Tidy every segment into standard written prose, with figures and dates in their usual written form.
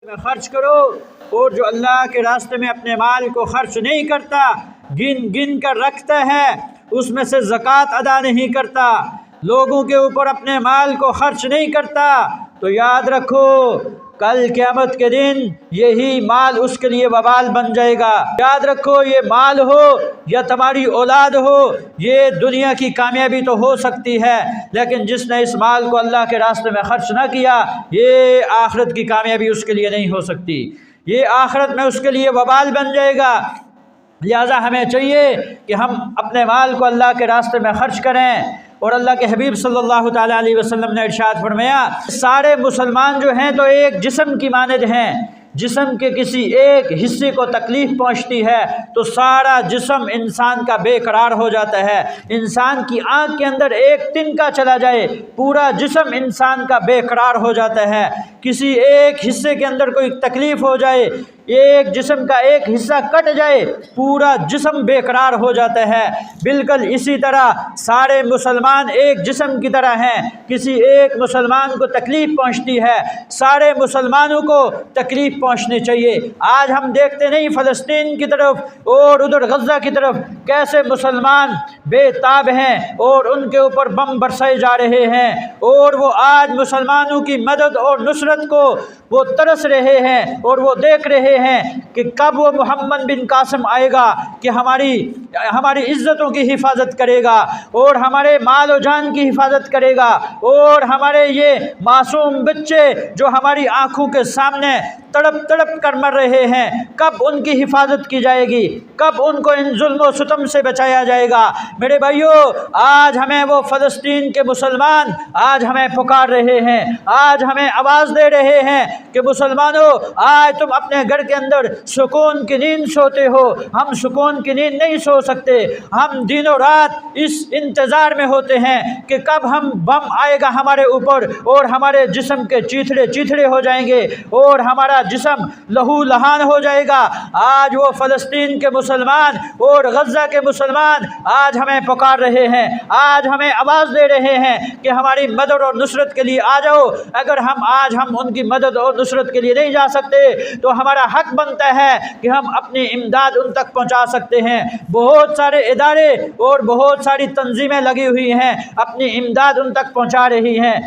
میں خرچ کرو، اور جو اللہ کے راستے میں اپنے مال کو خرچ نہیں کرتا، گن گن کر رکھتا ہے، اس میں سے زکوٰۃ ادا نہیں کرتا، لوگوں کے اوپر اپنے مال کو خرچ نہیں کرتا، تو یاد رکھو کل قیامت کے دن یہی مال اس کے لیے وبال بن جائے گا۔ یاد رکھو یہ مال ہو یا تمہاری اولاد ہو، یہ دنیا کی کامیابی تو ہو سکتی ہے، لیکن جس نے اس مال کو اللہ کے راستے میں خرچ نہ کیا، یہ آخرت کی کامیابی اس کے لیے نہیں ہو سکتی، یہ آخرت میں اس کے لیے وبال بن جائے گا۔ لہٰذا ہمیں چاہیے کہ ہم اپنے مال کو اللہ کے راستے میں خرچ کریں، اور اللہ کے حبیب صلی اللہ تعالیٰ علیہ وسلم نے ارشاد فرمایا سارے مسلمان جو ہیں تو ایک جسم کی مانند ہیں، جسم کے کسی ایک حصے کو تکلیف پہنچتی ہے تو سارا جسم انسان کا بے قرار ہو جاتا ہے۔ انسان کی آنکھ کے اندر ایک تنکا چلا جائے، پورا جسم انسان کا بے قرار ہو جاتا ہے۔ کسی ایک حصے کے اندر کوئی تکلیف ہو جائے، ایک جسم کا ایک حصہ کٹ جائے، پورا جسم بے قرار ہو جاتا ہے۔ بالکل اسی طرح سارے مسلمان ایک جسم کی طرح ہیں، کسی ایک مسلمان کو تکلیف پہنچتی ہے، سارے مسلمانوں کو تکلیف پہنچنی چاہیے۔ آج ہم دیکھتے نہیں فلسطین کی طرف اور ادھر غزہ کی طرف کیسے مسلمان بے تاب ہیں، اور ان کے اوپر بم برسائے جا رہے ہیں، اور وہ آج مسلمانوں کی مدد اور نصرت کو وہ ترس رہے ہیں، اور وہ دیکھ رہے ہیں کہ کب وہ محمد بن قاسم آئے گا کہ ہماری عزتوں کی حفاظت کرے گا، اور ہمارے مال و جان کی حفاظت کرے گا، اور ہمارے یہ معصوم بچے جو ہماری آنکھوں کے سامنے تڑپ تڑپ کر مر رہے ہیں، کب ان کی حفاظت کی جائے گی، کب ان کو ان ظلم و ستم سے بچایا جائے گا۔ میرے بھائیو، آج ہمیں وہ فلسطین کے مسلمان آج ہمیں پکار رہے ہیں، آج ہمیں آواز دے رہے ہیں کہ مسلمانوں آج تم اپنے گھر کے اندر سکون کی نیند سوتے ہو، ہم سکون کی نیند نہیں سو سکتے، ہم دن و رات اس انتظار میں ہوتے ہیں کہ کب ہم بم آئے گا ہمارے اوپر اور ہمارے جسم کے چیتھڑے چیتھڑے ہو جائیں گے اور ہمارا جسم لہو لہان ہو جائے گا۔ آج وہ فلسطین کے مسلمان اور غزہ کے مسلمان آج ہمیں پکار رہے ہیں، آج ہمیں آواز دے رہے ہیں کہ ہماری مدد اور نصرت کے لیے آ جاؤ۔ اگر آج ہم ان کی مدد اور نصرت کے لیے نہیں جا سکتے تو ہمارا حق بنتا ہے کہ ہم اپنی امداد ان تک پہنچا سکتے ہیں۔ بہت سارے ادارے اور بہت ساری تنظیمیں لگی ہوئی ہیں، اپنی امداد ان تک پہنچا رہی ہیں۔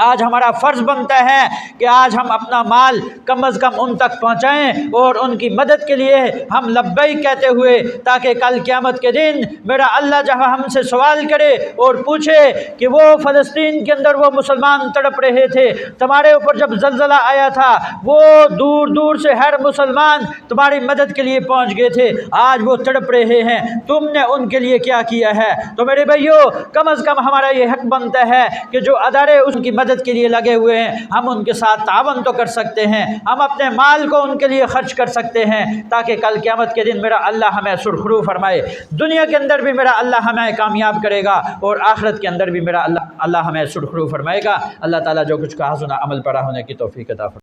آج ہمارا فرض بنتا ہے کہ آج ہم اپنا مال کم از کم ان تک پہنچائیں اور ان کی مدد کے لیے ہم لبیک کہتے ہوئے، تاکہ کل قیامت کے دن میرا اللہ جب ہم سے سوال کرے اور پوچھے کہ وہ فلسطین کے اندر وہ مسلمان تڑپ رہے تھے، تمہارے اوپر جب زلزلہ آیا تھا وہ دور دور سے ہر مسلمان تمہاری مدد کے لیے پہنچ گئے تھے، آج وہ تڑپ رہے ہیں، تم نے ان کے لیے کیا کیا ہے؟ تو میرے بھائیو، کم از کم ہمارا یہ حق بنتا ہے کہ جو ادارے ان کی مدد کے لیے لگے ہوئے ہیں ہم ان کے ساتھ تعاون تو کر سکتے ہیں، ہم اپنے مال کو ان کے لیے خرچ کر سکتے ہیں، تاکہ کل قیامت کے دن میرا اللہ ہمیں سرخرو فرمائے، دنیا کے اندر بھی میرا اللہ ہمیں کامیاب کرے گا اور آخرت کے اندر بھی میرا اللہ ہمیں سرخرو فرمائے گا۔ اللہ تعالیٰ جو کچھ کہا سنا عمل پیرا ہونے کی توفیق عطا فرمائے۔